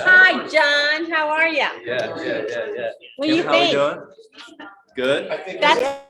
Hi, John. How are you? Yeah. What do you How think? we doing? Good. That's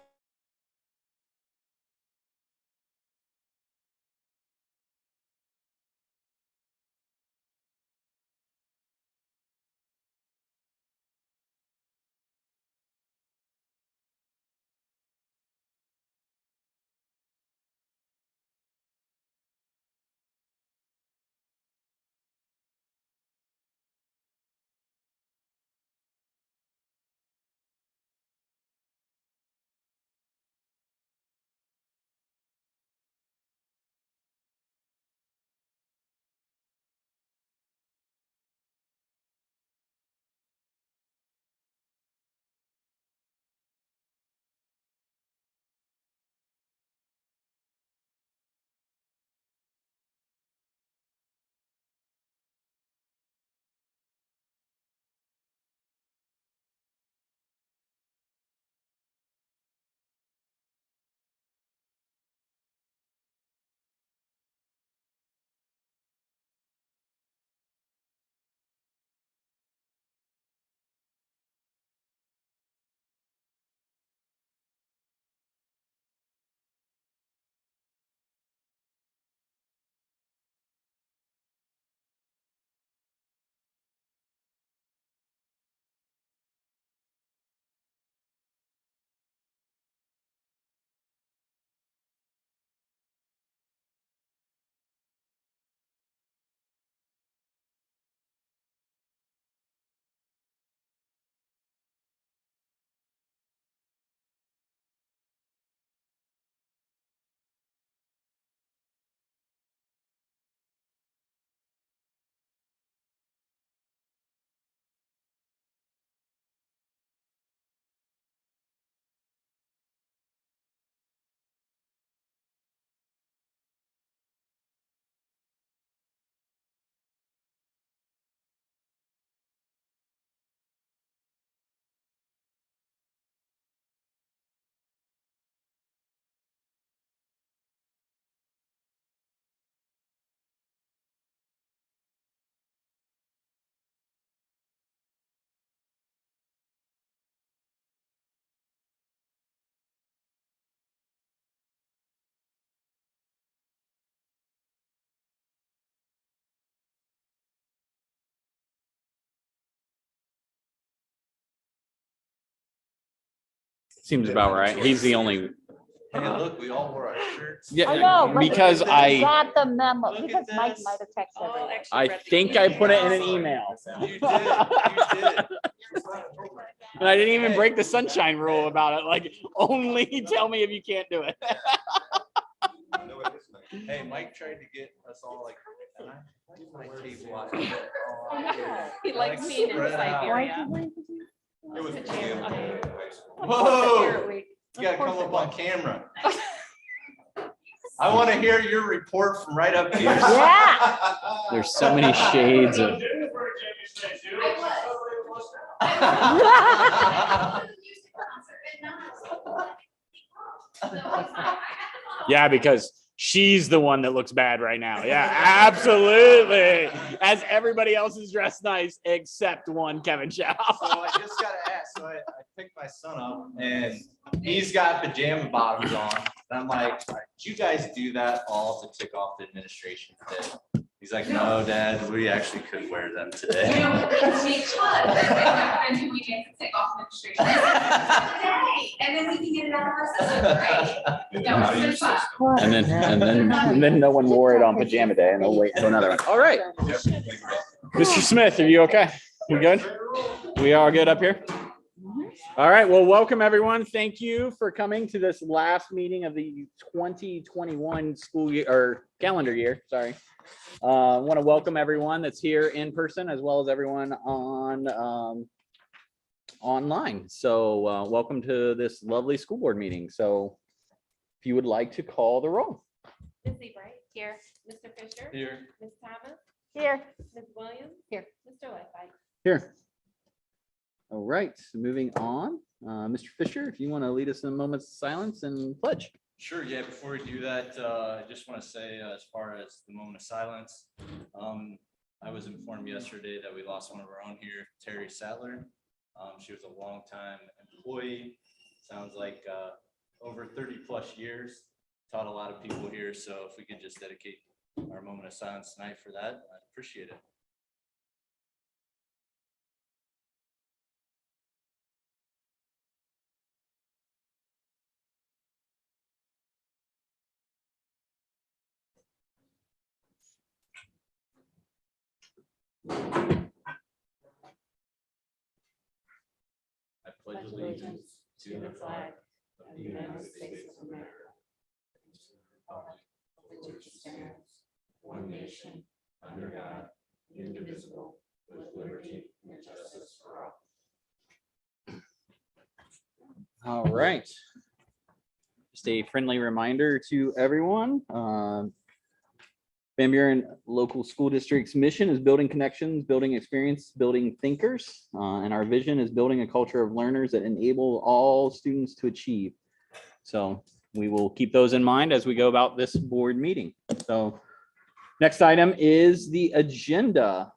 seems about right. He's the only. Hey, look, we all wore our shirts. Yeah, I know, but because look at I this. got the memo Look at because Mike this. might have texted everyone. I think I put it in an email. You did. And I didn't even break the sunshine rule about it. Like, only tell me if you can't do it. Hey, Mike tried to get us all like, my tape watch. He likes being in Siberia. It was Spirit whoa, Week. you gotta come up on camera. I want to hear your report from right up here. Yeah. There's so many shades of. Yeah, because she's the one that looks bad right now. Yeah, absolutely. As everybody else is dressed nice except one Kevin Chow. So I just gotta ask. So I picked my son up and he's got pajama bottoms on. And I'm like, "All right, did you guys do that all to tick off the administration today?" He's like, "No, Dad, we actually could wear them today." And then we can get it out of our system, right? And then no one wore it on pajama day and they'll wait until another one. All right. Mr. Smith, are you okay? We good? We all good up here? All right. Well, welcome everyone. Thank you for coming to this last meeting of the 2021 school year or calendar year. Sorry. I want to welcome everyone that's here in person as well as everyone on online. So welcome to this lovely school board meeting. So if you would like to call the roll. Ms. Ebright. Here. Mr. Fisher. Here. Ms. Thomas. Here. Ms. Williams. Here. Mr. Lightfoot. Here. All right, so moving on. Mr. Fisher, if you want to lead us in a moment's silence and pledge. Sure, yeah, before we do that, I just want to say, as far as the moment of silence, I was informed yesterday that we lost one of our own here, Terry Sattler. She was a longtime employee, sounds like over 30+ years, taught a lot of people here, so if we could just dedicate our moment of silence tonight for that, I'd appreciate it. I pledge allegiance to the flag of the United States of America, which stands one nation under God, indivisible, with liberty and justice for all. All right. Just a friendly reminder to everyone. Van Buren Local School District's mission is building connections, building experience, building thinkers. And our vision is building a culture of learners that enable all students to achieve. So we will keep those in mind as we go about this board meeting. So next item is the agenda.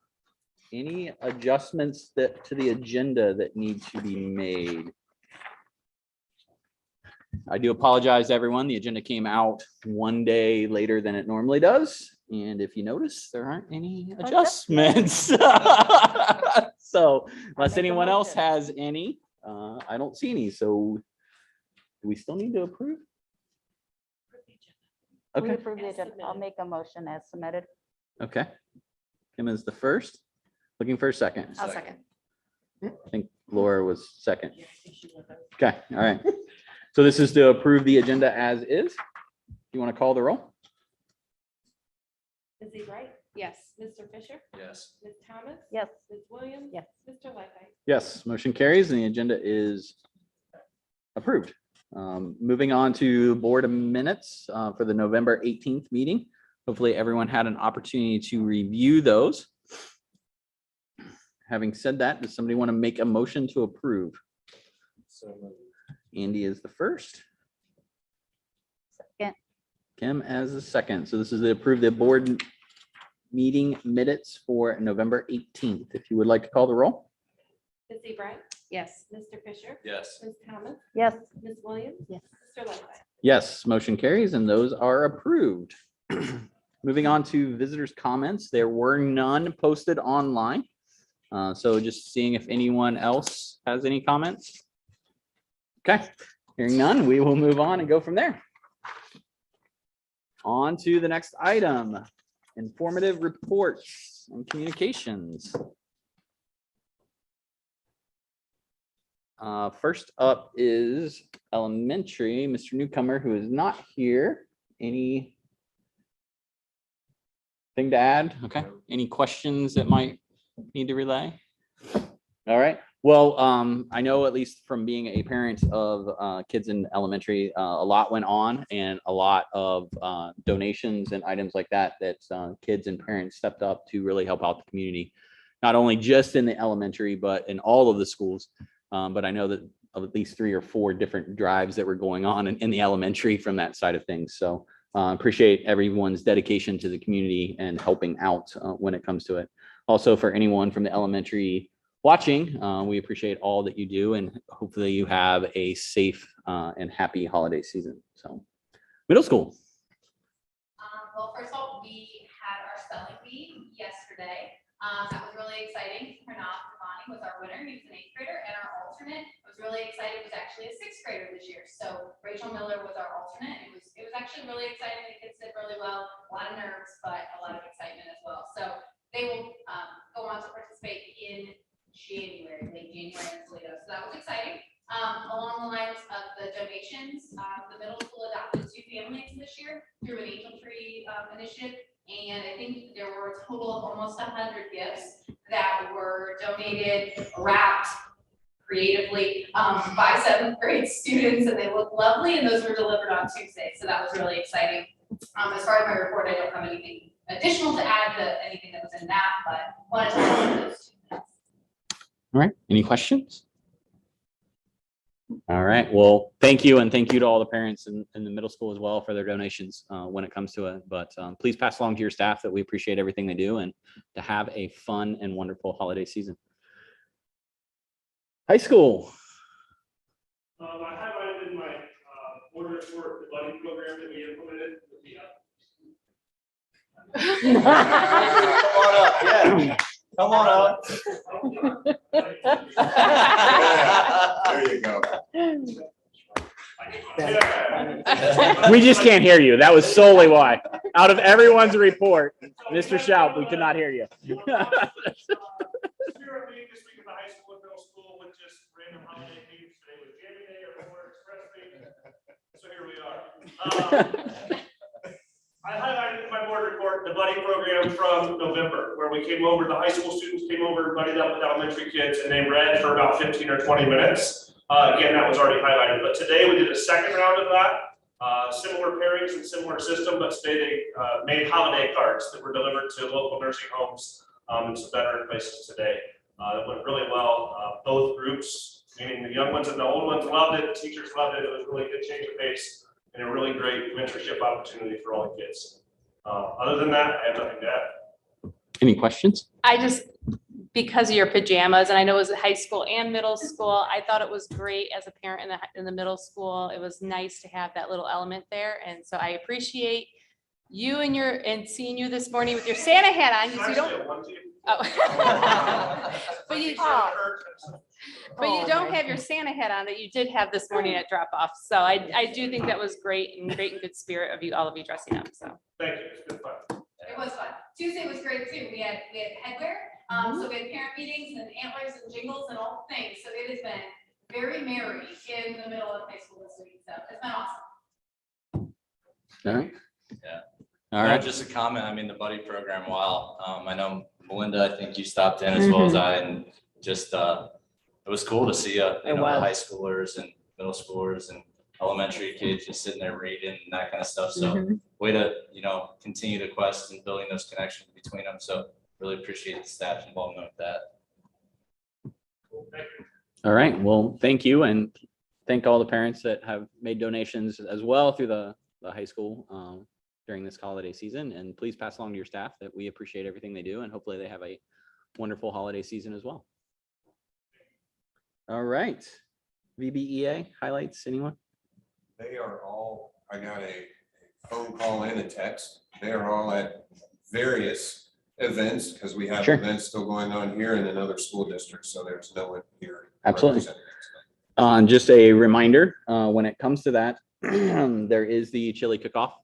Any adjustments to the agenda that need to be made? I do apologize, everyone. The agenda came out one day later than it normally does. And if you notice, there aren't any adjustments. So unless anyone else has any, I don't see any. So do we still need to approve? We Okay, approve the agenda. I'll make a motion as submitted. okay. Kim is the first. Looking for a second. I'll second. I think Laura was second. Okay, all right. So this is to approve the agenda as is. You want to call the roll? Ms. Wright? Yes. Mr. Fisher? Yes. Ms. Thomas? Yes. Ms. Williams? Yes. Mr. Lightfoot? Yes, motion carries and the agenda is approved. Moving on to board minutes for the November 18th meeting. Hopefully everyone had an opportunity to review those. Having said that, does somebody want to make a motion to approve? Andy is the first. Second. Kim as the second. So this is to approve the board meeting minutes for November 18th. If you would like to call the roll. Ms. Wright? Yes. Mr. Fisher? Yes. Ms. Thomas? Yes. Ms. Williams? Yes. Mr. Lightfoot? Yes, motion carries and those are approved. Moving on to visitors' comments. There were none posted online. So just seeing if anyone else has any comments. Okay, hearing none, we will move on and go from there. On to the next item, informative reports and communications. First up is elementary, Mr. Newcomer, who is not here. Anything to add? Okay, any questions that might need to relay? All right. Well, I know at least from being a parent of kids in elementary, a lot went on and a lot of donations and items like that kids and parents stepped up to really help out the community, not only just in the elementary, but in all of the schools. But I know that of at least 3 or 4 different drives that were going on in the elementary from that side of things. So appreciate everyone's dedication to the community and helping out when it comes to it. Also, for anyone from the elementary watching, we appreciate all that you do and hopefully you have a safe and happy holiday season. So middle school. Well, first of all, we had our spelling bee yesterday. That was really exciting. Pranav Devani was our winner. He was an 8th grader, and our alternate was really excited. Was actually a 6th grader this year. So Rachel Miller was our alternate. It was actually really exciting. The kids did really well. A lot of nerves, but a lot of excitement as well. So they will go on to participate in January, late January in Toledo. So that was exciting. Along the lines of the donations, the middle school adopted 2 families this year through an Angel Tree initiative. And I think there were a total of almost 100 gifts that were donated, wrapped creatively by 7th grade students, and they look lovely, and those were delivered on Tuesday. So that was really exciting. As far as my report, I don't have anything additional to add to anything that was in that, but wanted to highlight those 2 minutes. All right, any questions? All right. Well, thank you. And thank you to all the parents in the middle school as well for their donations when it comes to it. But please pass along to your staff that we appreciate everything they do and to have a fun and wonderful holiday season. High school. I highlighted in my board report the buddy program that we implemented with the Come on up, yeah. Come on up. There you go. We just can't hear you. That was solely why. Out of everyone's report, Mr. Schaub, we could not hear you. Spirit week this week in the high school and middle school with just random holiday themes. Today was Jammy Day or Polar Express Week. So here we are. I highlighted in my board report the buddy program from November, where we came over, the high school students came over, buddied up with elementary kids, and they read for about 15 or 20 minutes. Again, that was already highlighted, but today we did a second round of that. Similar pairings and similar system, but today they made holiday cards that were delivered to local nursing homes and some veteran places today. It went really well. Both groups, meaning the young ones and the old ones, loved it. The teachers loved it. It was really good change of pace and a really great mentorship opportunity for all the kids. Other than that, I have nothing to add. Any questions? I just, because of your pajamas, and I know it was high school and middle school, I thought it was great as a parent in the middle school. It was nice to have that little element there. And so I appreciate you and seeing you this morning with your Santa hat on, because you don't. Oh. But you don't have your Santa hat on that you did have this morning at drop off. So I do think that was great and good spirit of you, all of you dressing up. So. Thank you. It's been fun. It was fun. Tuesday was great too. We had headwear. So we had parent meetings and antlers and jingles and all things. So it has been very merry in the middle of high school this week. So it's been awesome. All right. Yeah. All right. Just a comment. I mean, the buddy program, wow. I know Melinda, I think you stopped in as well as I, and just, it was cool to see, high schoolers and middle schoolers and elementary kids just sitting there reading and that kind of stuff. So way to, continue to quest and building those connections between them. So really appreciate the staff's involvement with that. All right. Well, thank you. And thank all the parents that have made donations as well through the high school during this holiday season. And please pass along to your staff that we appreciate everything they do. And hopefully they have a wonderful holiday season as well. All right. VBEA highlights, anyone? They are all, I got a phone call and a text. They are all at various events because we have Sure. events still going on here and in other school districts. So there's no one here. Absolutely. representing. Just a reminder, when it comes to that, there is the chili cook-off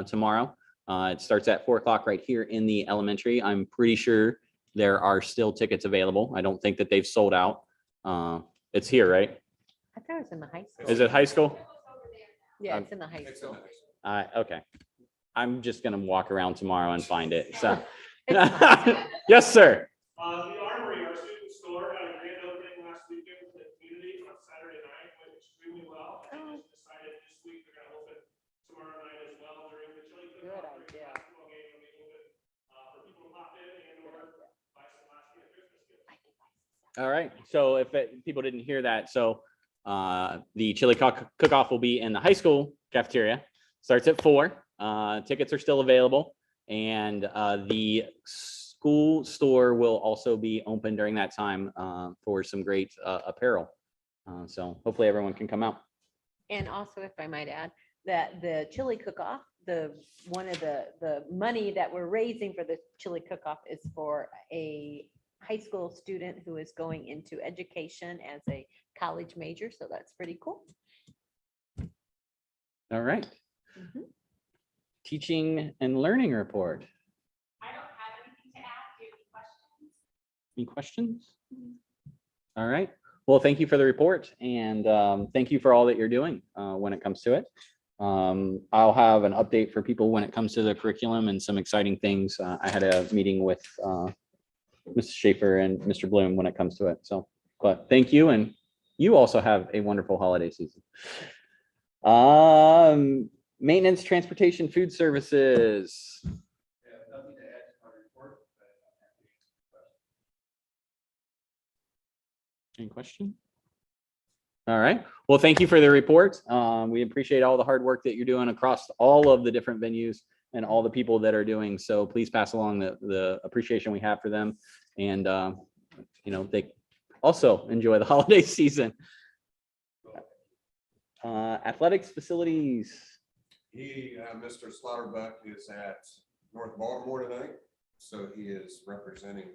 tomorrow. It starts at 4:00 right here in the elementary. I'm pretty sure there are still tickets available. I don't think that they've sold out. It's here, right? I thought it was in the high school. Is it high school? Yeah, it's in the high It's in school. the- Okay. I'm just gonna walk around tomorrow and find it. So, It's fine. yes, sir. The Armory, our student store, had a grand opening last weekend for the community on Saturday night, went extremely well. And they just decided this week they're gonna open tomorrow night as well during the chili cook-off. Good idea. Basketball game will be open, for people to pop in and or buy some last minute Christmas gifts. All right. So if people didn't hear that, so the chili cook-off will be in the high school cafeteria. Starts at 4:00. Tickets are still available, and the school store will also be open during that time for some great apparel. So hopefully everyone can come out. And also, if I might add, that the chili cook-off, one of the money that we're raising for the chili cook-off is for a high school student who is going into education as a college major. So that's pretty cool. All right. Mhm. Teaching and learning report. I don't have anything to add. Do you have any questions? Any questions? All right. Well, thank you for the report, and thank you for all that you're doing when it comes to it. I'll have an update for people when it comes to the curriculum and some exciting things. I had a meeting with Mrs. Schaefer and Mr. Bloom when it comes to it. So, but thank you, and you also have a wonderful holiday season. Maintenance, transportation, food services. Any question? All right. Well, thank you for the report. We appreciate all the hard work that you're doing across all of the different venues and all the people that are doing. So please pass along the appreciation we have for them. And, they also enjoy the holiday season. Athletics facilities. Mr. Slaughterbuck is at North Baltimore tonight, so he is representing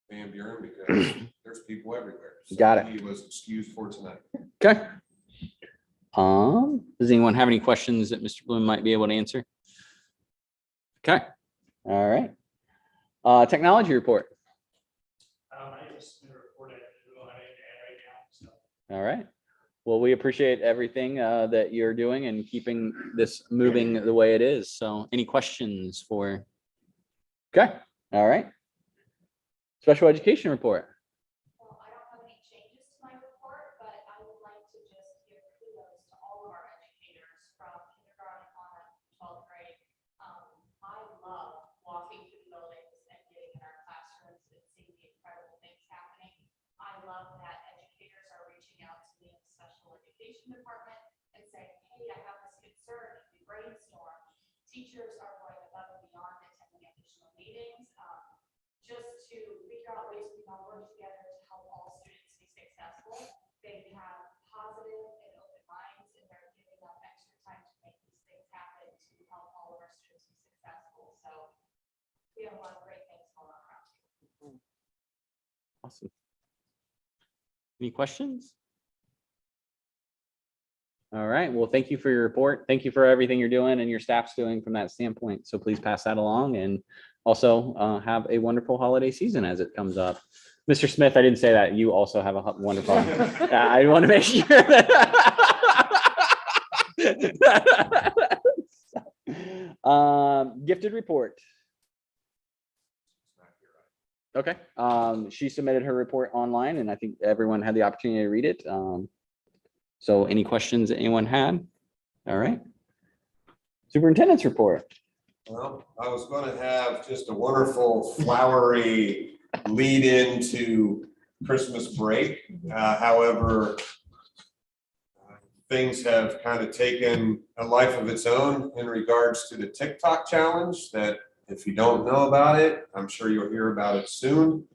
Van Buren because there's people everywhere. So Got it. He was excused for tonight. Okay. Does anyone have any questions that Mr. Bloom might be able to answer? Okay. All right. Technology report. I just submitted a report. I don't know how to add right now, so. All right. Well, we appreciate everything that you're doing and keeping this moving the way it is. So any questions for? Okay. All right. Special education report. Well, I don't have any changes to my report, but I would like to just give kudos to all of our educators from kindergarten on up to 12th grade. I love walking through buildings and getting in our classrooms and seeing the incredible things happening. I love that educators are reaching out to me in the special education department and saying, hey, I have this concern, can we brainstorm? Teachers are going above and beyond attending additional meetings, just to figure out ways we can all work together to help all students be successful. They have positive and open minds, and they're giving up extra time to make these things happen to help all of our students be successful. So we have a lot of great things going on around here. Awesome. Any questions? All right. Well, thank you for your report. Thank you for everything you're doing and your staff's doing from that standpoint. So please pass that along and also have a wonderful holiday season as it comes up. Mr. Smith, I didn't say that. You also have a wonderful. I want to make sure that. Gifted report. Okay. She submitted her report online and I think everyone had the opportunity to read it. So any questions that anyone had? All right. Superintendent's report. Well, I was going to have just a wonderful flowery lead into Christmas break. However, things have kind of taken a life of its own in regards to the TikTok challenge that if you don't know about it, I'm sure you'll hear about it soon.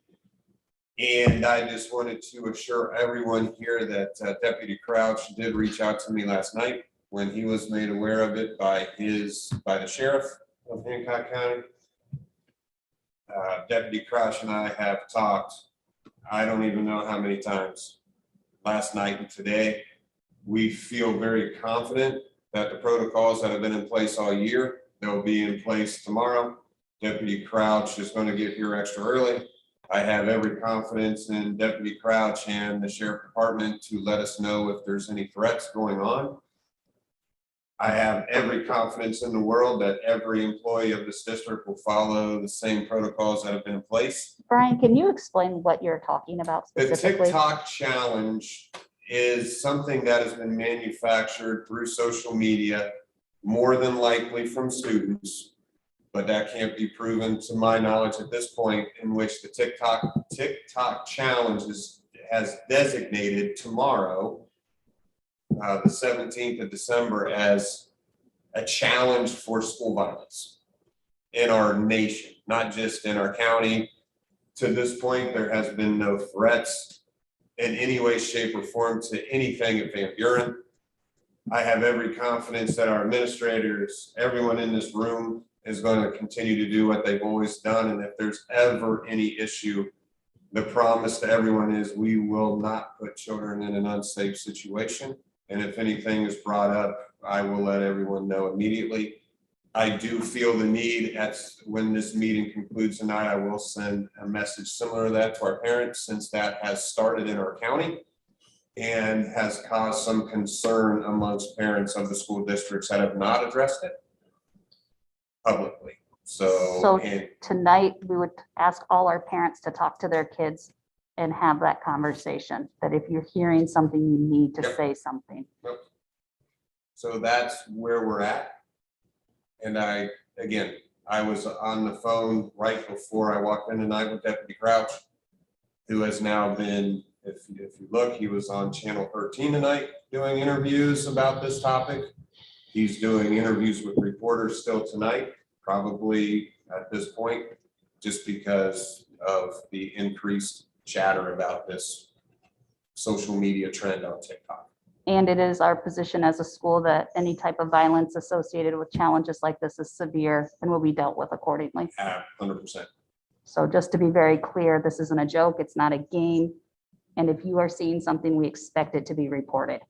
And I just wanted to assure everyone here that Deputy Crouch did reach out to me last night when he was made aware of it by the sheriff of Hancock County. Deputy Crouch and I have talked, I don't even know how many times, last night and today. We feel very confident that the protocols that have been in place all year, they'll be in place tomorrow. Deputy Crouch is going to get here extra early. I have every confidence in Deputy Crouch and the Sheriff Department to let us know if there's any threats going on. I have every confidence in the world that every employee of this district will follow the same protocols that have been in place. Brian, can you explain what you're talking about The specifically? TikTok challenge is something that has been manufactured through social media, more than likely from students, but that can't be proven to my knowledge at this point, in which the TikTok challenge has designated tomorrow, the 17th of December, as a challenge for school violence in our nation, not just in our county. To this point, there has been no threats in any way, shape, or form to anything at Van Buren. I have every confidence that our administrators, everyone in this room, is going to continue to do what they've always done. And if there's ever any issue, the promise to everyone is we will not put children in an unsafe situation. And if anything is brought up, I will let everyone know immediately. I do feel the need when this meeting concludes tonight, I will send a message similar to that to our parents, since that has started in our county and has caused some concern amongst parents of the school districts that have not addressed it publicly. So tonight, we would ask all our parents to talk to their kids and have that conversation, that if you're hearing something, you need to say something. So that's where we're at. And I was on the phone right before I walked in tonight with Deputy Crouch, who has now been If you look, he was on Channel 13 tonight doing interviews about this topic. He's doing interviews with reporters still tonight, probably at this point, just because of the increased chatter about this social media trend on TikTok. And it is our position as a school that any type of violence associated with challenges like this is severe and will be dealt with accordingly. 100%. So just to be very clear, this isn't a joke, it's not a game. And if you are seeing something, we expect it to be reported.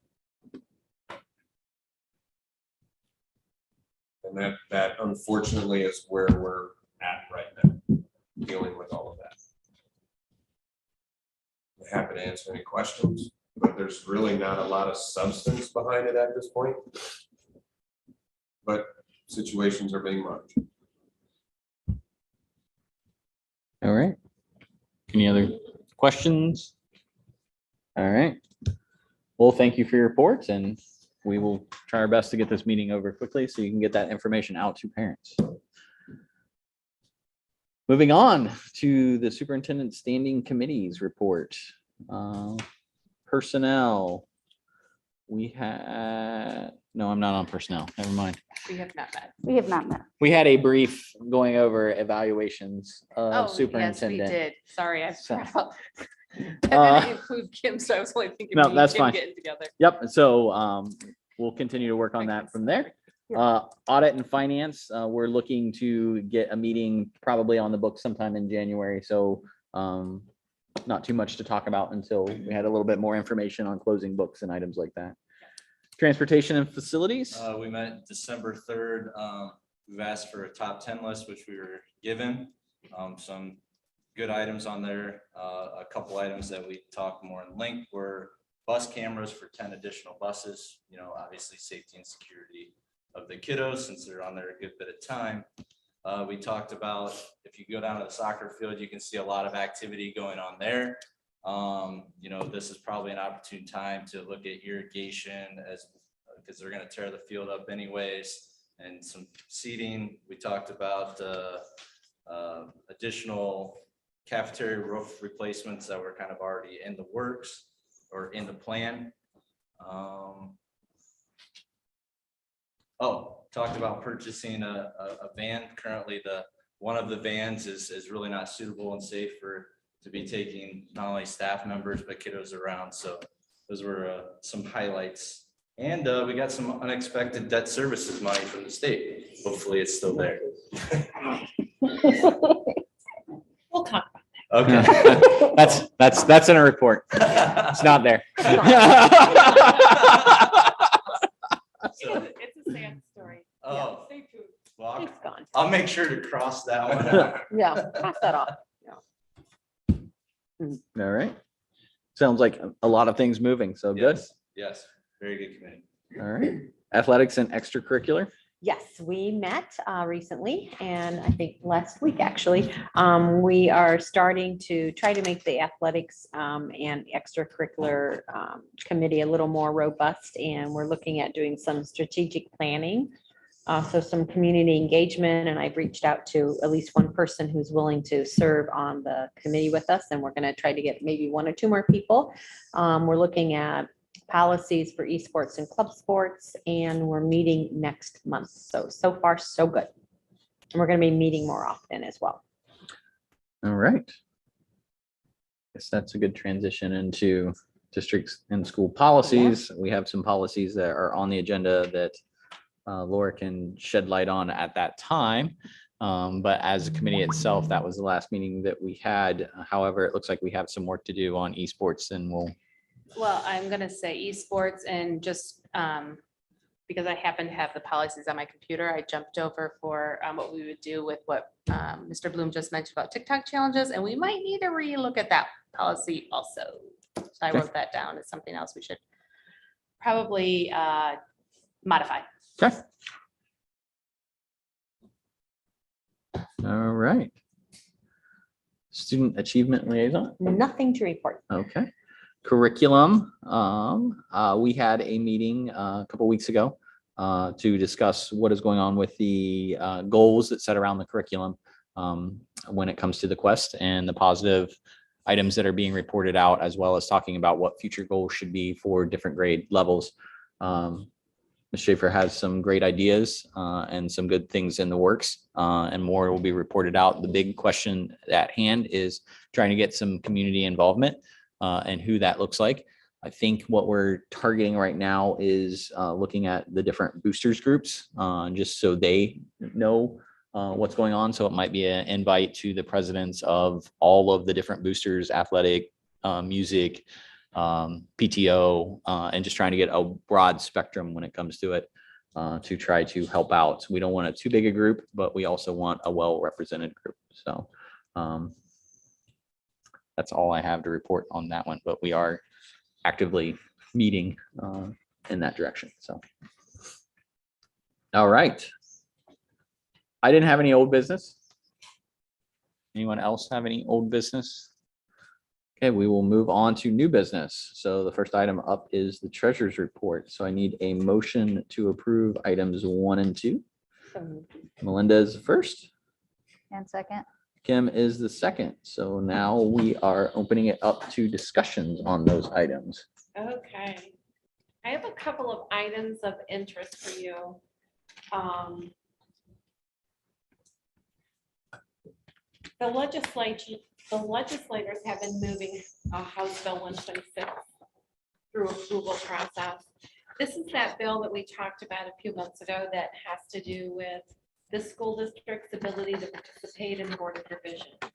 And that unfortunately is where we're at right now, dealing with all of that. I'm happy to answer any questions, but there's really not a lot of substance behind it at this point. But situations are being monitored. All right. Any other questions? All right. Well, thank you for your reports, and we will try our best to get this meeting over quickly so you can get that information out to parents. Moving on to the superintendent standing committees report. Personnel. We had, no, I'm not on personnel. Never mind. We have not met. We have not met. We had a brief going over evaluations Oh, of yes, we superintendent. did. Sorry, I So- forgot about. I Uh, didn't include Kim, so I was only thinking. No, me and that's Kim fine. Getting together. Yep, so we'll continue to work on that from there. Audit and finance, we're looking to get a meeting probably on the book sometime in January, so not too much to talk about until we had a little bit more information on closing books and items like that. Transportation and facilities, We met December 3rd. We've asked for a top 10 list, which we were given. Some good items on there. A couple items that we talked more in length were bus cameras for 10 additional buses. You know, obviously safety and security of the kiddos since they're on there a good bit of time. We talked about, if you go down to the soccer field, you can see a lot of activity going on there. You know, this is probably an opportune time to look at irrigation because they're going to tear the field up anyways, and some seating. We talked about additional cafeteria roof replacements that were kind of already in the works or in the plan. Talked about purchasing a van. Currently, one of the vans is really not suitable and safe to be taking not only staff members, but kiddos around. So those were some highlights. And we got some unexpected debt services money from the state. Hopefully it's still there. We'll talk about okay. That's in a report. It's not there. It's a sad story. Oh, Stay tuned. well, It's gone. I'll make sure to cross that one out. Yeah, cross that off. All right. Sounds like a lot of things moving, so good. Yes, very good committee. All right. Athletics and extracurricular. Yes, we met recently, and I think last week, actually. We are starting to try to make the athletics and extracurricular committee a little more robust, and we're looking at doing some strategic planning. So some community engagement, and I've reached out to at least one person who's willing to serve on the committee with us, and we're going to try to get maybe 1 or 2 more people. We're looking at policies for esports and club sports, and we're meeting next month. So far, so good. And we're going to be meeting more often as well. All right. Guess that's a good transition into districts and school policies. We have some policies that are on the agenda that Laura can shed light on at that time. But as a committee itself, that was the last meeting that we had. However, it looks like we have some work to do on esports, and Well, I'm gonna say esports, and just because I happen to have the policies on my computer, I jumped over for what we would do with what Mr. Bloom just mentioned about TikTok challenges, and we might need to relook at that policy also. So I wrote that down as something else we should probably modify. okay. All right. Student achievement liaison. Nothing to report. Okay. Curriculum. We had a meeting a couple weeks ago to discuss what is going on with the goals that set around the curriculum when it comes to the Quest and the positive items that are being reported out, as well as talking about what future goals should be for different grade levels. Ms. Schaefer has some great ideas and some good things in the works, and more will be reported out. The big question at hand is trying to get some community involvement and who that looks like. I think what we're targeting right now is looking at the different boosters groups, just so they know what's going on. So it might be an invite to the presidents of all of the different boosters, athletic, music, PTO, and just trying to get a broad spectrum when it comes to it, to try to help out. We don't want a too big a group, but we also want a well-represented group. So that's all I have to report on that one, but we are actively meeting in that direction. So, all right. I didn't have any old business. Anyone else have any old business? Okay, we will move on to new business. So the first item up is the treasurer's report. So I need a motion to approve items 1 and 2. Melinda is the first. And second. Kim is the second. So now we are opening it up to discussions on those items. Okay. I have a couple of items of interest for you. The legislators have been moving House Bill 126 through approval process. This is that bill that we talked about a few months ago that has to do with the school district's ability to participate in board of revision. Do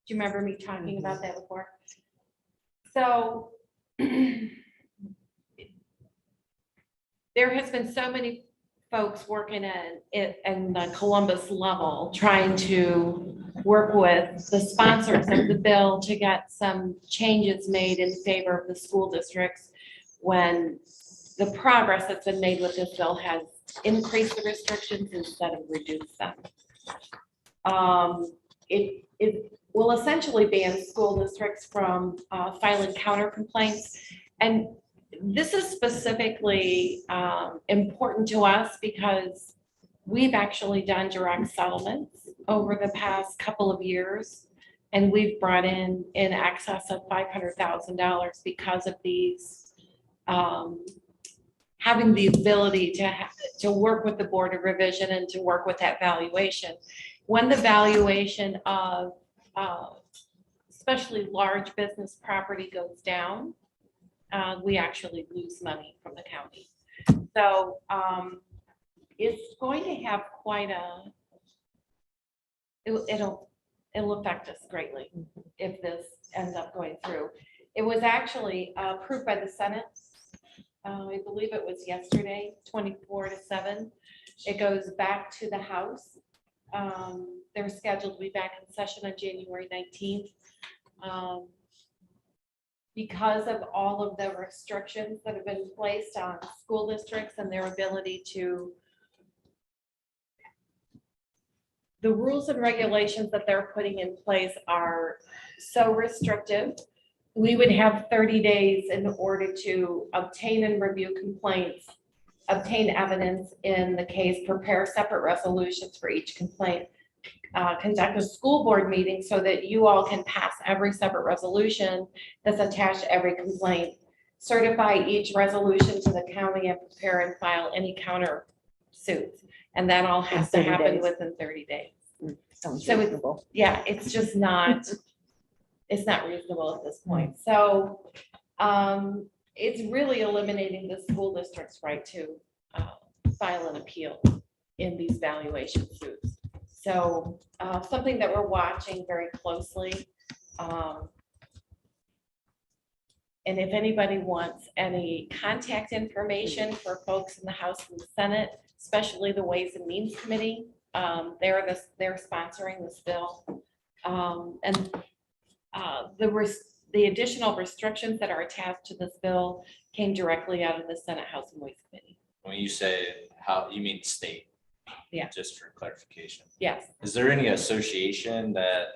you remember me talking about that before? So there has been so many folks working in the Columbus level, trying to work with the sponsors of the bill to get some changes made in favor of the school districts, when the progress that's been made with this bill has increased the restrictions instead of reduced them. It will essentially ban school districts from filing counter complaints. And this is specifically important to us because we've actually done direct settlements over the past couple of years, and we've brought in excess of $500,000 because of these, having the ability to work with the board of revision and to work with that valuation. When the valuation of especially large business property goes down, we actually lose money from the county. So it's going to have quite a, it'll affect us greatly if this ends up going through. It was actually approved by the Senate. I believe it was yesterday, 24-7. It goes back to the House. They're scheduled to be back in session on January 19th. Because of all of the restrictions that have been placed on school districts and their ability to, the rules and regulations that they're putting in place are so restrictive. We would have 30 days in order to obtain and review complaints, obtain evidence in the case, prepare separate resolutions for each complaint, conduct a school board meeting so that you all can pass every separate resolution that's attached to every complaint, certify each resolution to the county, and prepare and file any counter suits. And that all has to happen within 30 days. Sounds So reasonable. yeah, it's just not, it's not reasonable at this point. So it's really eliminating the school district's right to file an appeal in these valuation suits. So something that we're watching very closely. And if anybody wants any contact information for folks in the House and the Senate, especially the Ways and Means Committee, they're sponsoring this bill. And the additional restrictions that are attached to this bill came directly out of the Senate House and Ways Committee. When you say how, you mean state? Yeah. Just for clarification. Yes. Is there any association that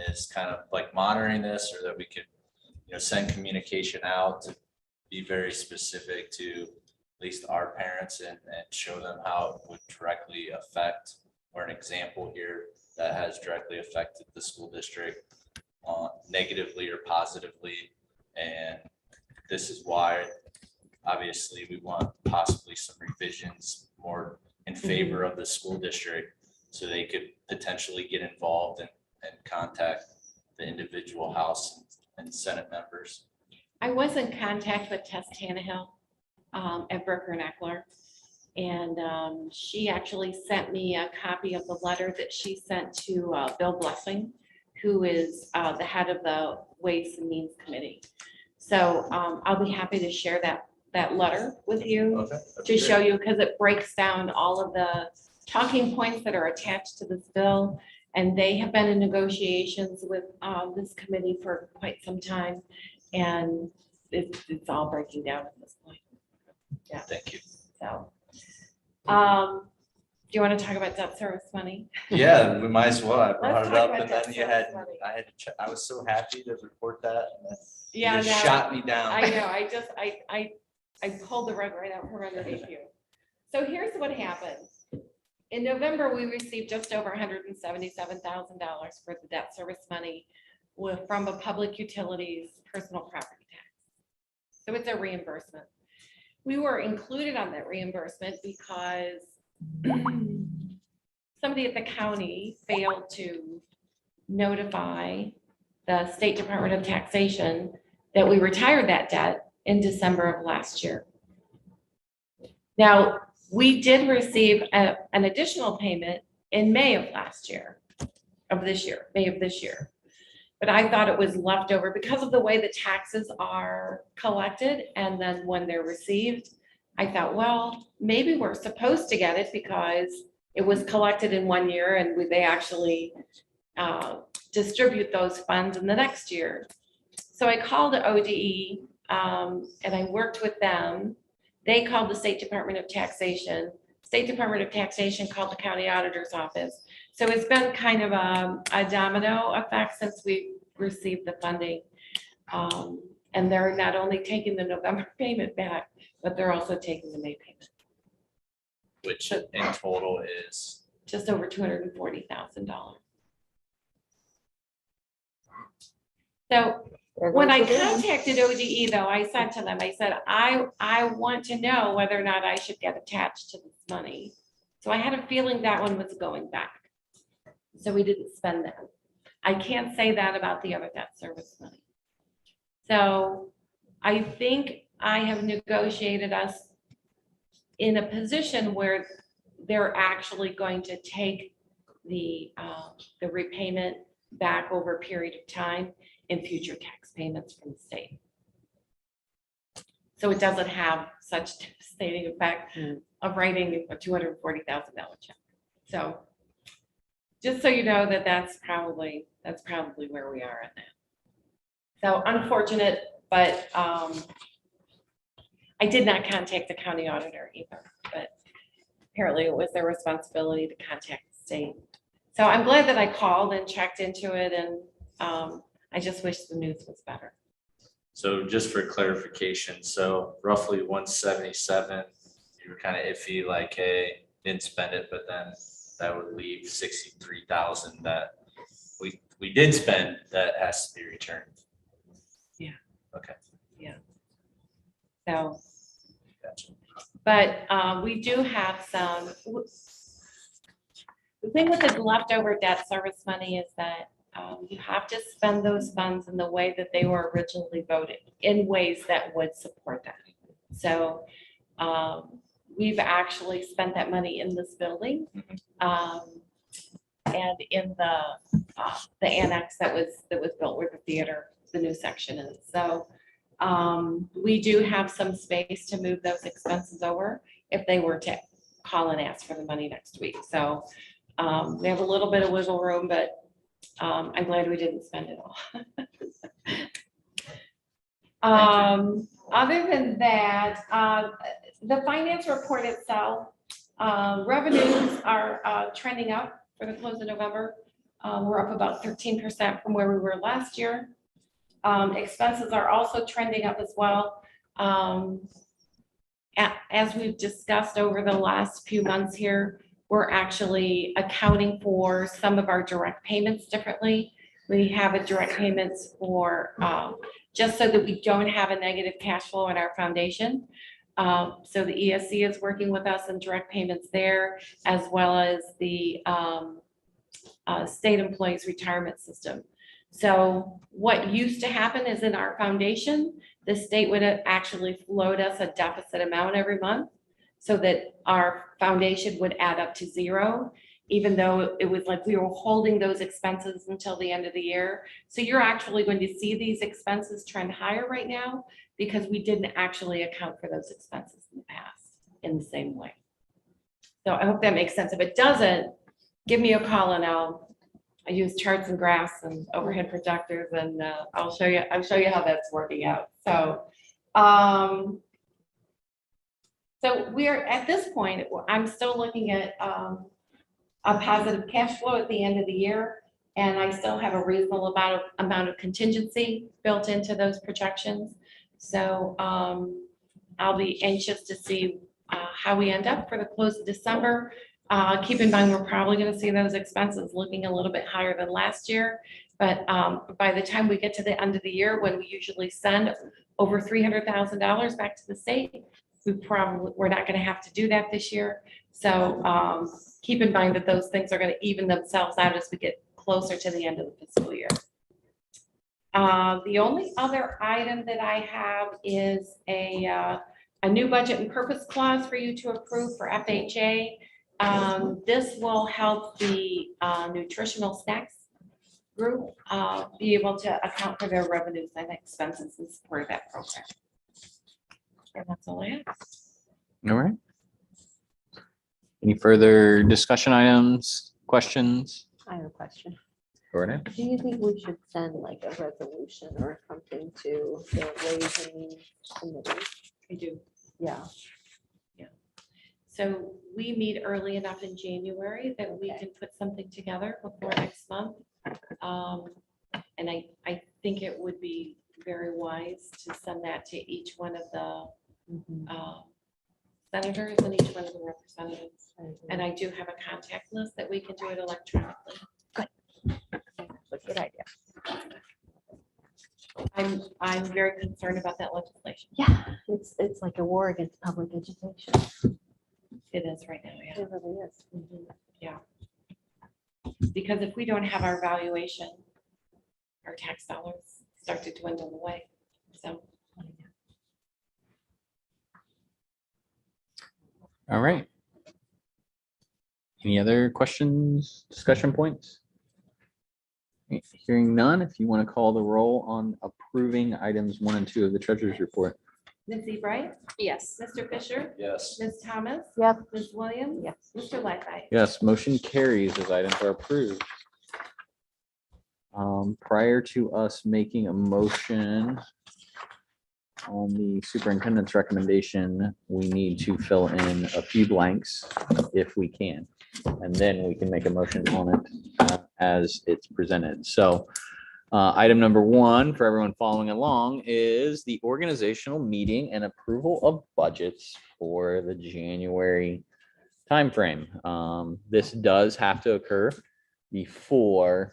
is kind of like monitoring this, or that we could, send communication out to be very specific to at least our parents and show them how it would directly affect, or an example here that has directly affected the school district? negatively or positively. And this is why, obviously, we want possibly some revisions more in favor of the school district, so they could potentially get involved and contact the individual House and Senate members. I was in contact with Tess Tannehill at Broker and Eckler. And she actually sent me a copy of the letter that she sent to Bill Blessing, who is the head of the Ways and Means Committee. So I'll be happy to share that letter with you Okay, to show you, because it breaks down all of the talking points that are attached to this bill. And they have been in negotiations with this committee for quite some time. And it's all breaking down at this point. Yeah. Thank you. So, do you want to talk about debt service money? Yeah, we might as well. I brought Let's it talk up, about and debt then you had, service money. I had to check. I was so happy to report that. And then Yeah, you just no, shot me down. I know, I pulled the rug right out from underneath you. So here's what happened. In November, we received just over $177,000 for the debt service money from a public utilities personal property tax. So it's a reimbursement. We were included on that reimbursement because somebody at the county failed to notify the State Department of Taxation that we retired that debt in December of last year. Now, we did receive an additional payment in May of this year. But I thought it was left over because of the way the taxes are collected and then when they're received. I thought, well, maybe we're supposed to get it because it was collected in one year and they actually distribute those funds in the next year. So I called the ODE and I worked with them. They called the State Department of Taxation. State Department of Taxation called the county auditor's office. So it's been kind of a domino effect since we received the funding. And they're not only taking the November payment back, but they're also taking the May payment. Which in total is Just over $240,000. So when I contacted ODE though, I said to them, I said, I want to know whether or not I should get attached to this money. So I had a feeling that one was going back. So we didn't spend that. I can't say that about the other debt service money. So I think I have negotiated us in a position where they're actually going to take the repayment back over a period of time in future tax payments from the state. So it doesn't have such devastating effect of writing a $240,000 check. So just so you know that that's probably where we are on that. So unfortunate, but I did not contact the county auditor either, but apparently it was their responsibility to contact the state. So I'm glad that I called and checked into it, and I just wish the news was better. so just for clarification, so roughly 177, you were kind of iffy, like, hey, didn't spend it, but then that would leave 63,000 that we did spend that has to be returned. Yeah. Okay. Yeah. So, Gotcha. but we do have some. The thing with the leftover debt service money is that you have to spend those funds in the way that they were originally voted, in ways that would support that. So we've actually spent that money in this building and in the annex that was built where the theater, the new section is. So we do have some space to move those expenses over if they were to call and ask for the money next week. So we have a little bit of wiggle room, but I'm glad we didn't spend it all. Other than that, the finance report itself, revenues are trending up for the close of November. We're up about 13% from where we were last year. Expenses are also trending up as well. As we've discussed over the last few months here, we're actually accounting for some of our direct payments differently. We have a direct payments for, just so that we don't have a negative cash flow in our foundation. So the ESC is working with us in direct payments there, as well as the state employees retirement system. So what used to happen is in our foundation, the state would actually float us a deficit amount every month so that our foundation would add up to zero, even though it was like we were holding those expenses until the end of the year. So you're actually going to see these expenses trend higher right now because we didn't actually account for those expenses in the past in the same way. So I hope that makes sense. If it doesn't, give me a call and I use charts and graphs and overhead projectors and I'll show you how that's working out. So, so we're at this point, I'm still looking at a positive cash flow at the end of the year. And I still have a reasonable amount of contingency built into those projections. So I'll be anxious to see how we end up for the close of December. Keep in mind, we're probably going to see those expenses looking a little bit higher than last year. But by the time we get to the end of the year, when we usually send over $300,000 back to the state, we're not going to have to do that this year. So keep in mind that those things are going to even themselves out as we get closer to the end of the fiscal year. The only other item that I have is a new budget and purpose clause for you to approve for FHA. This will help the nutritional snacks group be able to account for their revenues and expenses in support of that program. And that's all I have. All right. Any further discussion items, questions? I have a question. Jordan? Do you think we should send like a resolution or something to the raising committee? I do. Yeah. So we meet early enough in January that we can put something together before next month. And I think it would be very wise to send that to each one of the senators and each one of the representatives. And I do have a contact list that we can do it electronically. That's a good idea. I'm very concerned about that legislation. Yeah, it's like a war against public education. It is right now, yeah. It really is. Yeah. Because if we don't have our valuation, our tax dollars start to dwindle away. So. All right. Any other questions, discussion points? Hearing none, if you want to call the roll on approving items 1 and 2 of the treasurer's report. Ms. Ebright, Yes. Mr. Fisher, Yes. Ms. Thomas, Yep. Ms. Williams, Yes. Mr. Lightfoot. Yes, motion carries as items are approved. Prior to us making a motion on the superintendent's recommendation, we need to fill in a few blanks if we can. And then we can make a motion on it as it's presented. So item number 1 for everyone following along is the organizational meeting and approval of budgets for the January timeframe. This does have to occur before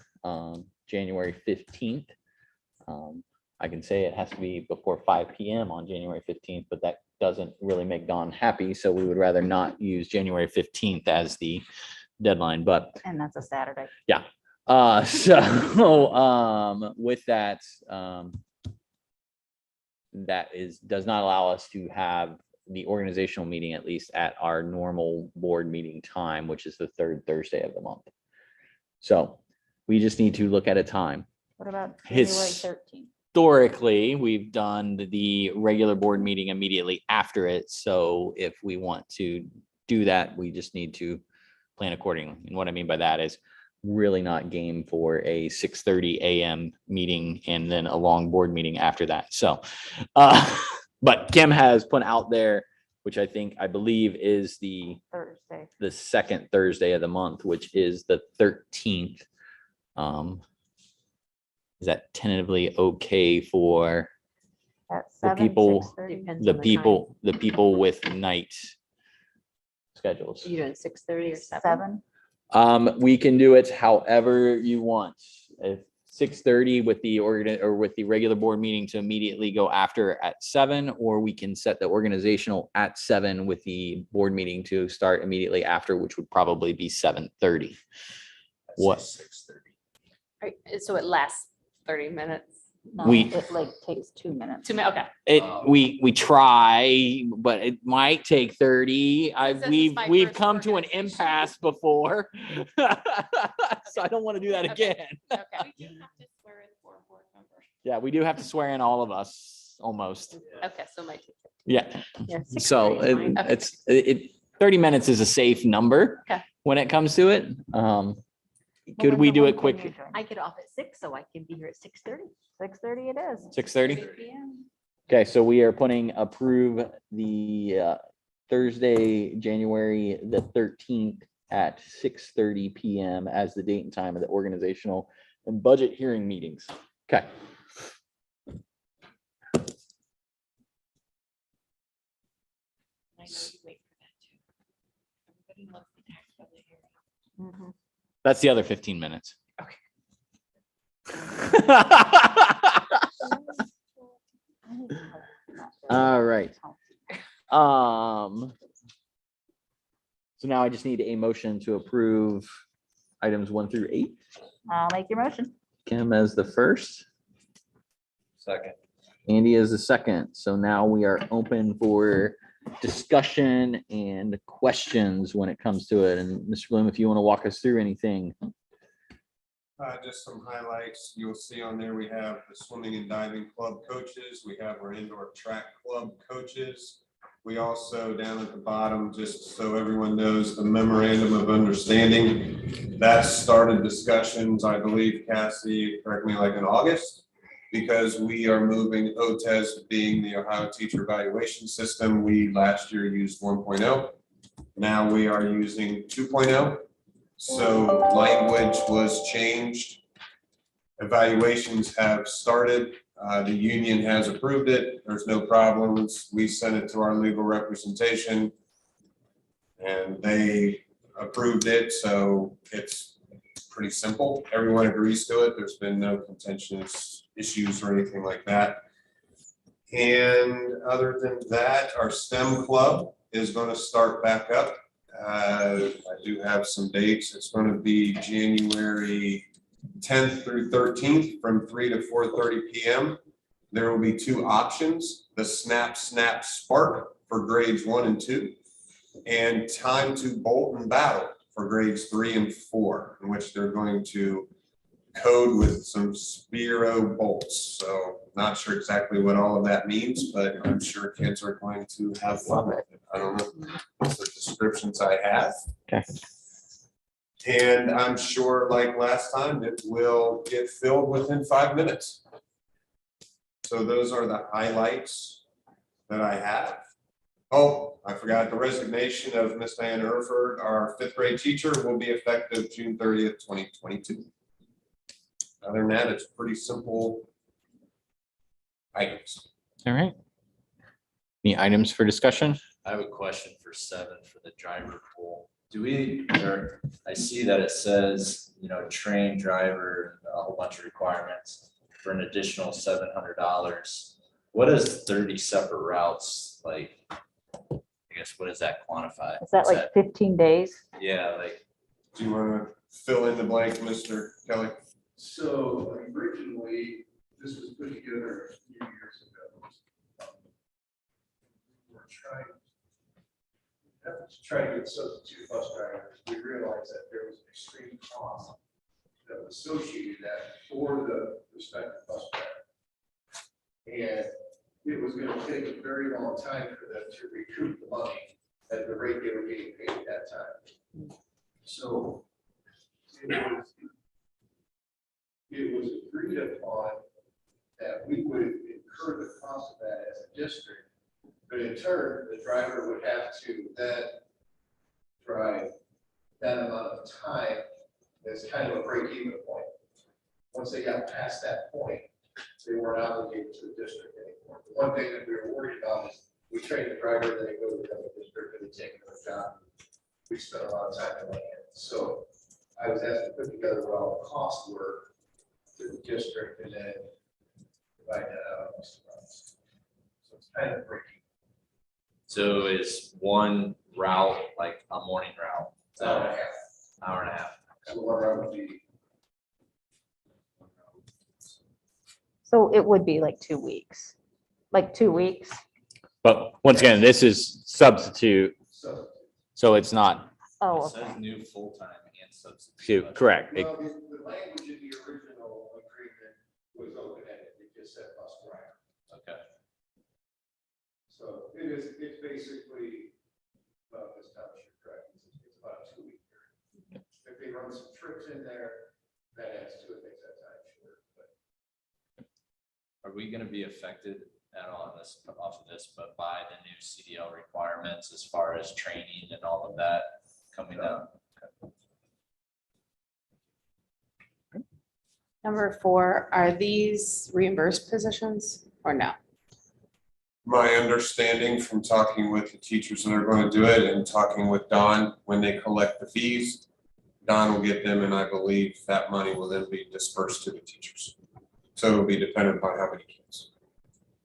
January 15th. I can say it has to be before 5 p.m. on January 15th, but that doesn't really make Dawn happy. So we would rather not use January 15th as the deadline, but And that's a Saturday. with that, does not allow us to have the organizational meeting, at least at our normal board meeting time, which is the 3rd Thursday of the month. So we just need to look at a time. What about January His- 13th? Historically, we've done the regular board meeting immediately after it. So if we want to do that, we just need to plan accordingly. And what I mean by that is really not game for a 6:30 a.m. meeting and then a long board meeting after that. So, but Kim has put out there, which I believe is the Thursday. 2nd Thursday of the month, which is the 13th. Is that tentatively okay for At The 7, people- 6:30? Depends the on time. people with night schedules? You doing 6:30 or 7? 7? We can do it however you want. If 6:30 with the with the regular board meeting to immediately go after at 7, or we can set the organizational at 7 with the board meeting to start immediately after, which would probably be 7:30. What? 6:30. Right, so it lasts 30 minutes. No, We- It like takes 2 minutes. 2 minutes, okay. We try, but it might take 30. Since this is my We've first come to an organization. impasse before. So I don't want to do that Okay. again. Okay, We do have to swear in for a board member. Yeah, we do have to swear in all of us, almost. okay, so my. Yeah. Yeah, So 6:30 is fine. it's 30 minutes is a safe number Okay. when it comes to it. Could Well, we then do when it can quick? you join? I get off at 6, so I can be here at 6:30. 6:30 it is. 6:30? Okay, so we are putting approve the Thursday, January the 13th at 6:30 PM as the date and time of the organizational and budget hearing meetings. Okay. I know you wait for that too. Everybody loves the tax budget here. Mhm. That's the other 15 minutes. Okay. All right. So now I just need a motion to approve items 1 through 8. I'll make your motion. Kim as the first, Second. Andy as the second. So now we are open for discussion and questions when it comes to it. And Mr. Bloom, if you want to walk us through anything. Just some highlights. You'll see on there, we have the swimming and diving club coaches. We have our indoor track club coaches. We also, down at the bottom, just so everyone knows, the memorandum of understanding. That started discussions, I believe, Cassie, correct me, like in August, because we are moving OTES being the Ohio Teacher Evaluation System. We last year used 1.0. Now we are using 2.0. So language was changed. Evaluations have started. The union has approved it. There's no problems. We sent it to our legal representation and they approved it. So it's pretty simple. Everyone agrees to it. There's been no contentious issues or anything like that. And other than that, our STEM club is going to start back up. I do have some dates. It's going to be January 10th through 13th from 3 to 4:30 PM. There will be 2 options, the Snap Spark for grades 1 and 2, and Time to Bolt and Battle for grades 3 and 4, in which they're going to code with some Spiro bolts. So not sure exactly what all of that means, but I'm sure kids are going to have fun with it. I don't know. That's the descriptions I have. Okay. And I'm sure, like last time, it will get filled within 5 minutes. So those are the highlights that I have. Oh, I forgot the resignation of Miss Diana Erford, our 5th grade teacher, will be effective June 30th, 2022. Other than that, it's pretty simple items. All right. Any items for discussion? I have a question for 7 for the driver pool. Do we, or I see that it says, train driver, a whole bunch of requirements for an additional $700. What is 30 separate routes like? I guess, what does that quantify? Is that like 15 days? Yeah, like, Do you want to fill in the blank, Mr. Kelly? So originally, this was put together a few years ago. We're trying to get substitute bus drivers. We realized that there was an extreme cost that was associated that for the respective bus driver. And it was going to take a very long time for them to recoup the money at the rate they were getting paid at that time. So it was agreed upon that we would incur the cost of that as a district, but in turn, the driver would have to then drive that amount of time as kind of a break-even point. Once they got past that point, they weren't obligated to the district anymore. The one thing that we were worried about is we train the driver, then they go to another district and they take another job. We spent a lot of time and money in it. So I was asked to put together what all the costs were to the district and then divide that out. So it's kind of breaking. So is one route like a morning route? So hour and a half. So what I would be, So it would be like 2 weeks, like 2 weeks. But once again, this is substitute, so, so it's not, Oh, It says okay. new full-time and substitute. correct. It- well, the language in the original agreement was open-ended, it just said bus driver. Okay. So it's basically, well, this time you're correct, it's about a 2-week period. If they run some trips in there, that adds to it, makes that time short, but. Are we gonna be affected at all on this, off of this, but by the new CDL requirements as far as training and all of that coming down? Number 4, are these reimbursed positions or no? My understanding from talking with the teachers that are going to do it and talking with Don, when they collect the fees, Don will get them, and I believe that money will then be dispersed to the teachers. So it'll be dependent upon how many kids.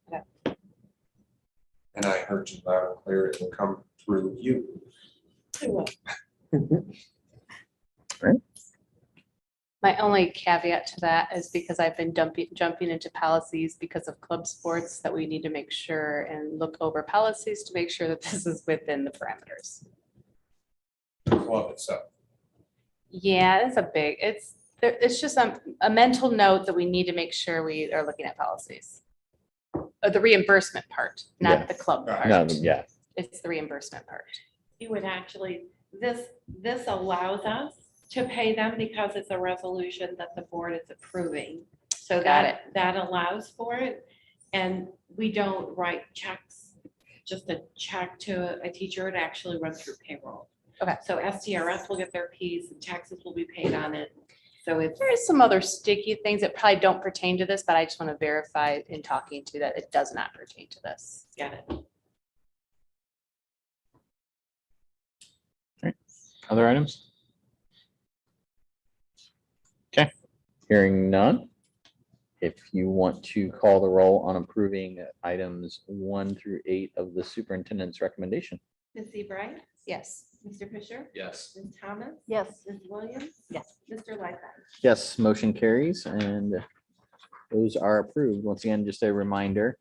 Okay. And I heard you loud and clear, it will come through you. My only caveat to that is because I've been jumping into policies because of club sports that we need to make sure and look over policies to make sure that this is within the parameters. The club itself. Yeah, it's just a mental note that we need to make sure we are looking at policies. The reimbursement part, Yeah. not the club part. No, yeah, It's the reimbursement part. You would actually, this allows us to pay them because it's a resolution that the board is approving. So Got that allows for it. And we don't write checks, just a check to a teacher. It actually runs through payroll. Okay. So STRS will get their fees and taxes will be paid on it. So it's, There is some other sticky things that probably don't pertain to this, but I just want to verify in talking to that it does not pertain to this. got it. other items? Okay, hearing none. If you want to call the roll on approving items 1 through 8 of the superintendent's recommendation. Ms. Sebright, Yes. Mr. Fisher, Yes. Ms. Thomas, Yes. Ms. Williams. Yes. Mr. Lightfoot. Yes, motion carries and those are approved. Once again, just a reminder,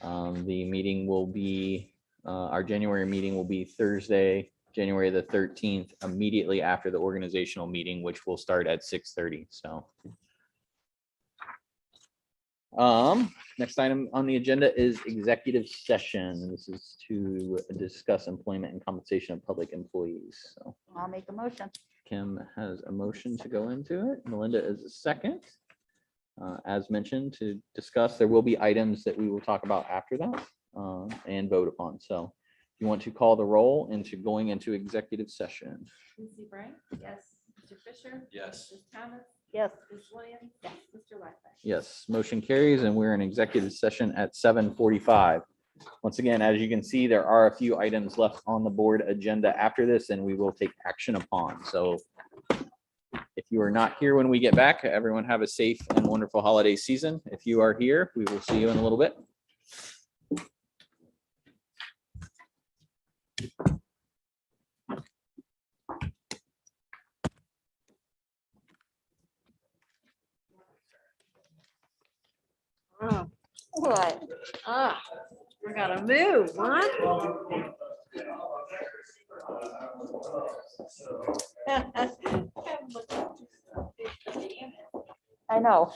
the meeting will be, our January meeting will be Thursday, January the 13th, immediately after the organizational meeting, which will start at 6:30. So. Next item on the agenda is executive session. This is to discuss employment and compensation of public employees. So I'll make a motion. Kim has a motion to go into it. Melinda is a second. As mentioned, to discuss, there will be items that we will talk about after that and vote upon. So you want to call the roll into going into executive session. Ms. Sebright. Yes. Mr. Fisher. Yes. Ms. Thomas, Yes. Ms. Williams. Yes. Mr. Lightfoot. Yes, motion carries and we're in executive session at 7:45. Once again, as you can see, there are a few items left on the board agenda after this and we will take action upon. So if you are not here when we get back, everyone have a safe and wonderful holiday season. If you are here, we will see you in a little bit. Oh, what? Ah, we gotta move, huh? I know.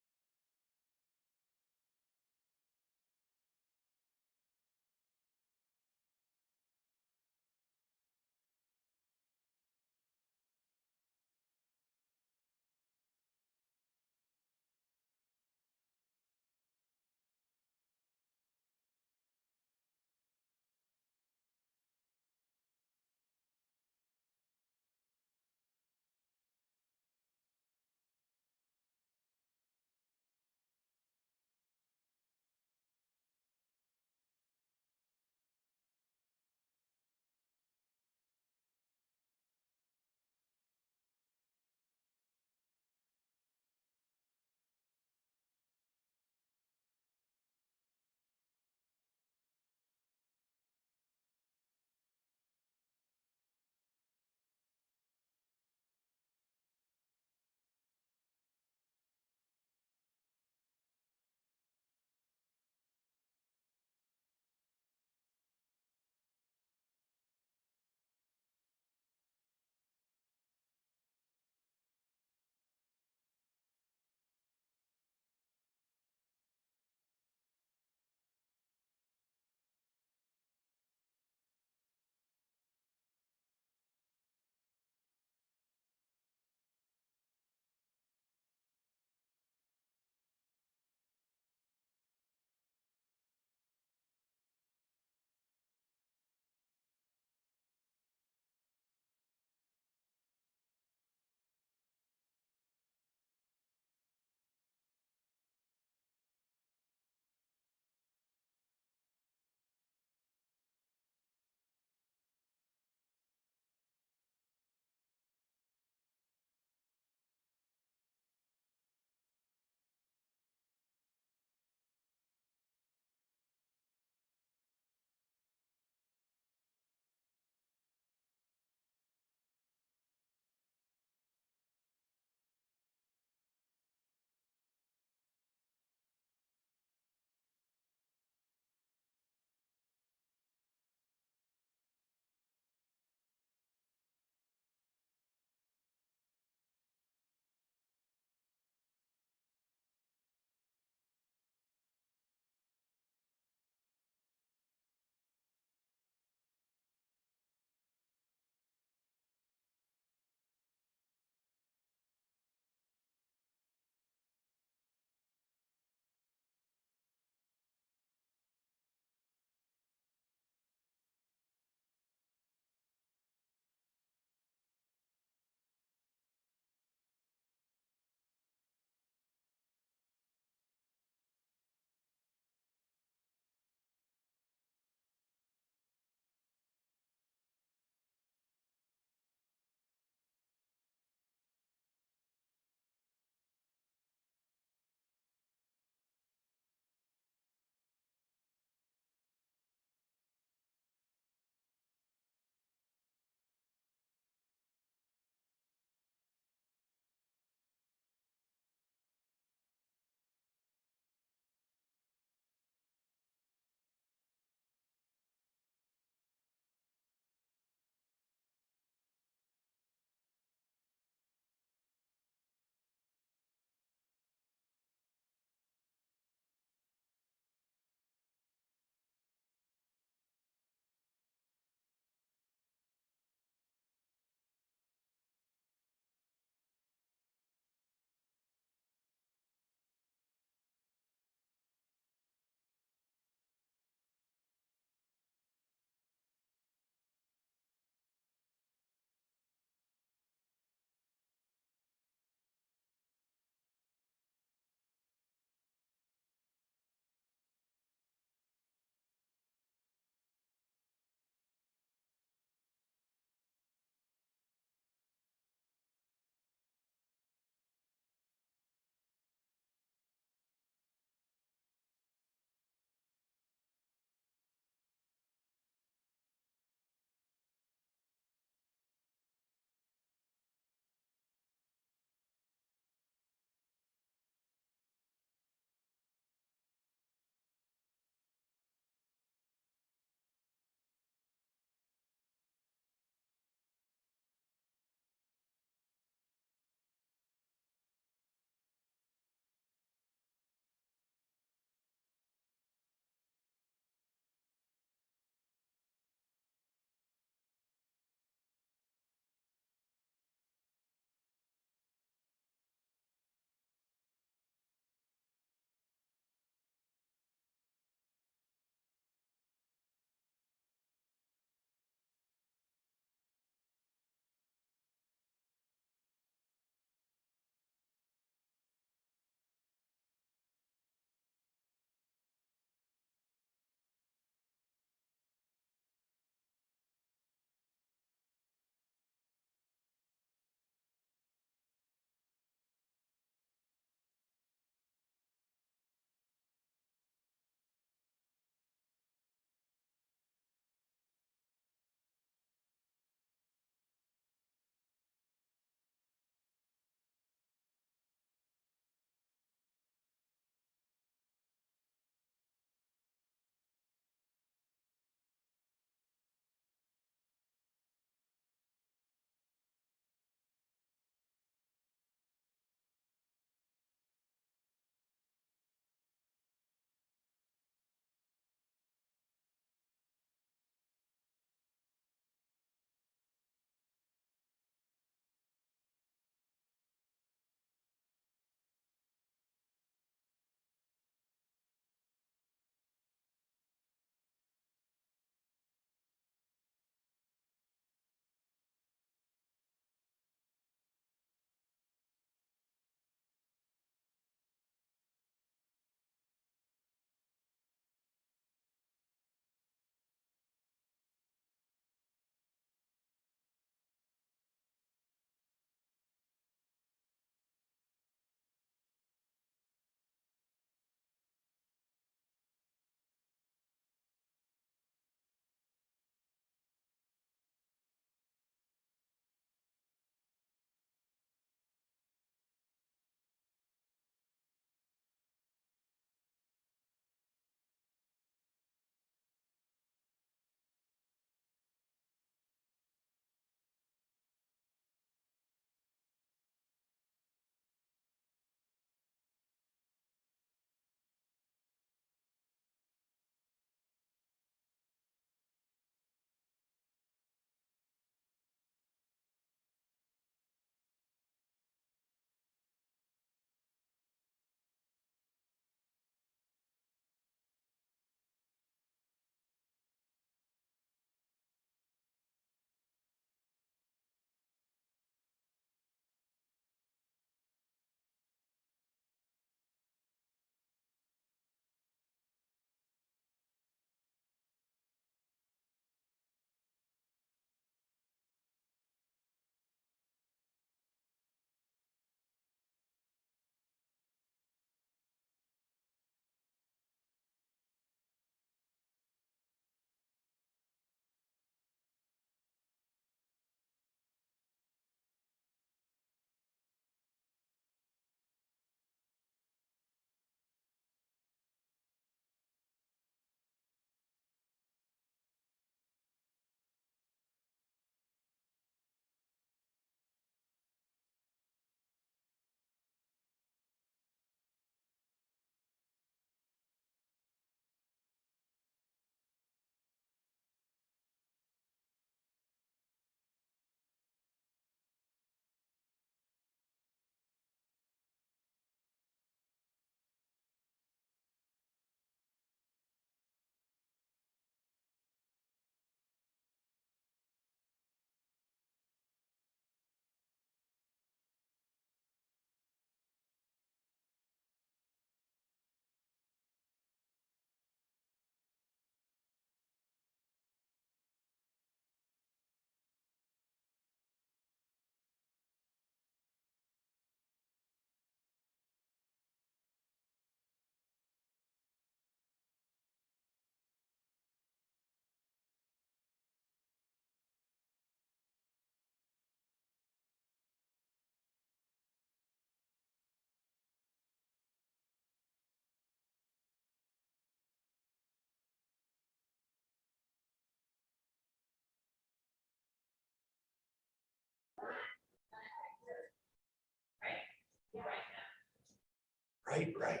Right.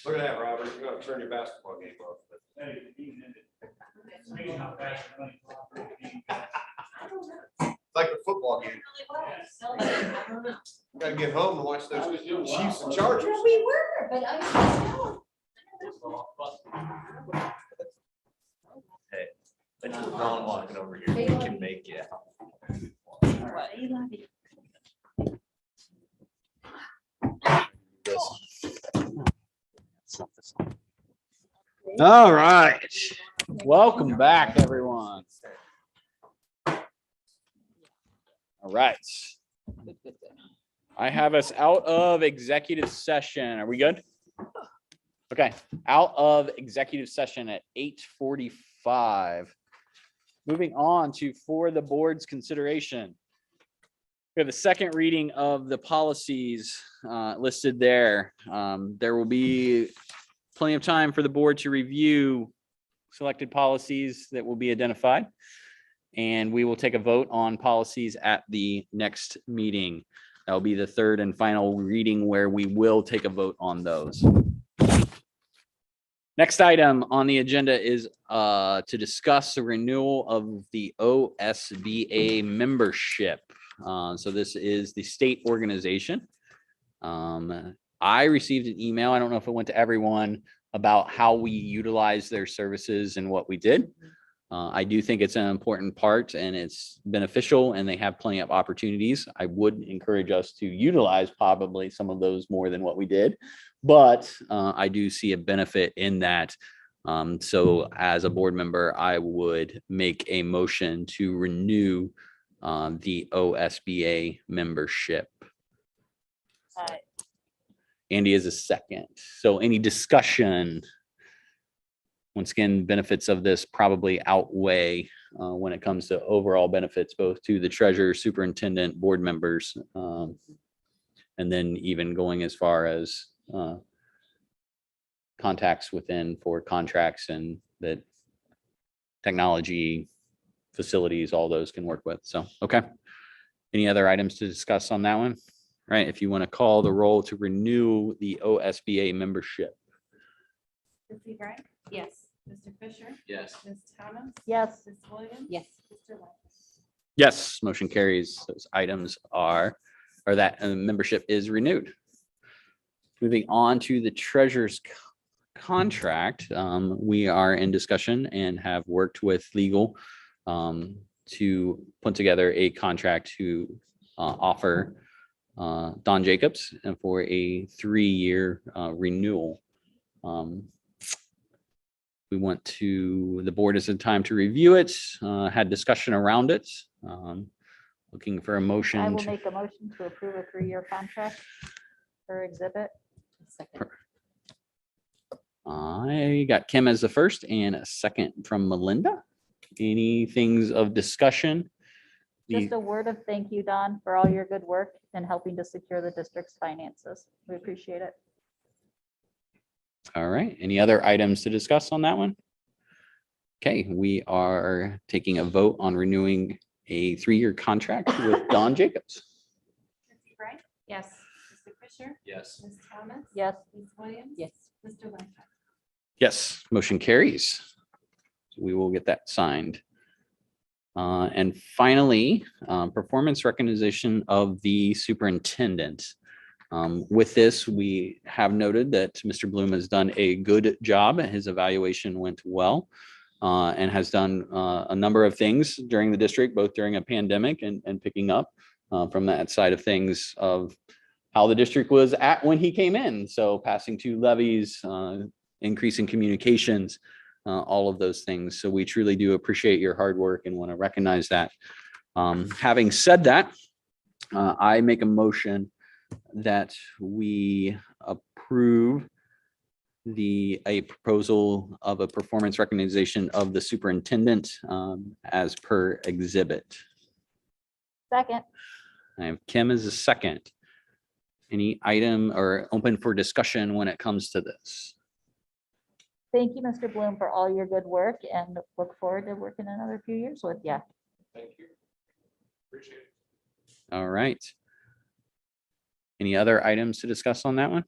Look at that, Robert. You're gonna turn your basketball game off. Hey, he's in it. He's not fast money. It's like a football game. Gotta get home and watch those Chiefs and Chargers. Well, we were, but I Hey, it's Ron walking over here. He can make it. All right. Welcome back, everyone. All right. I have us out of executive session. Are we good? Okay, out of executive session at 8:45. Moving on to for the board's consideration. We have the second reading of the policies listed there. There will be plenty of time for the board to review selected policies that will be identified. And we will take a vote on policies at the next meeting. That will be the third and final reading where we will take a vote on those. Next item on the agenda is to discuss the renewal of the OSBA membership. So this is the state organization. I received an email, I don't know if it went to everyone, about how we utilize their services and what we did. I do think it's an important part and it's beneficial and they have plenty of opportunities. I would encourage us to utilize probably some of those more than what we did, but I do see a benefit in that. So as a board member, I would make a motion to renew the OSBA membership. Andy is a second. So any discussion? Once again, benefits of this probably outweigh when it comes to overall benefits, both to the treasurer, superintendent, board members, and then even going as far as contacts within for contracts and that technology facilities, all those can work with. So, okay. Any other items to discuss on that one? All right. If you want to call the roll to renew the OSBA membership. Trustee Wright? Yes. Mr. Fisher? Yes. Ms. Thomas? Yes. Ms. Williams? Yes. Mr. Lynch? Yes, motion carries. Those items are, or that membership is renewed. Moving on to the treasurer's contract. We are in discussion and have worked with legal to put together a contract to offer Don Jacobs and for a 3-year renewal. We went to the board as a time to review it, had discussion around it. Looking for a motion. I will make a motion to approve a 3-year contract for exhibit. I got Kim as the first and a second from Melinda. Any things of discussion? Just a word of thank you, Don, for all your good work in helping to secure the district's finances. We appreciate it. All right. Any other items to discuss on that one? Okay, we are taking a vote on renewing a 3-year contract with Don Jacobs. Trustee Wright? Yes. Mr. Fisher? Yes. Ms. Thomas? Yes. Ms. Williams? Yes. Mr. Lynch? Yes, motion carries. We will get that signed. And finally, performance recognition of the superintendent. With this, we have noted that Mr. Bloom has done a good job. His evaluation went well and has done a number of things during the district, both during a pandemic and picking up from that side of things of how the district was at when he came in. So passing 2 levies, increasing communications, all of those things. So we truly do appreciate your hard work and want to recognize that. Having said that, I make a motion that we approve a proposal of a performance recognition of the superintendent as per exhibit. Second. I have Kim as a second. Any item or open for discussion when it comes to this? Thank you, Mr. Bloom, for all your good work and look forward to working another few years with you. Thank you. Appreciate it. All right. Any other items to discuss on that one?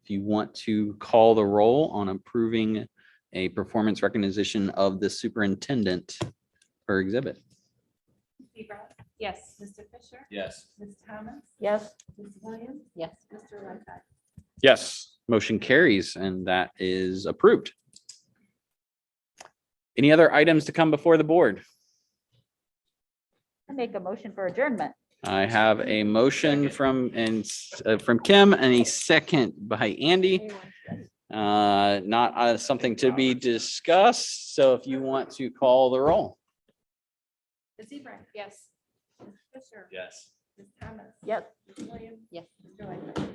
If you want to call the roll on approving a performance recognition of the superintendent per exhibit. Yes. Mr. Fisher? Yes. Ms. Thomas? Yes. Ms. Williams? Yes. Mr. Lightfoot? Yes, motion carries and that is approved. Any other items to come before the board? I make a motion for adjournment. I have a motion from Kim and a second by Andy. Not something to be discussed. So if you want to call the roll. Ms. Seabrand? Yes. Mr. Fisher? Yes. Ms. Thomas? Yes. Ms. Williams? Yes. Mr. Lightfoot?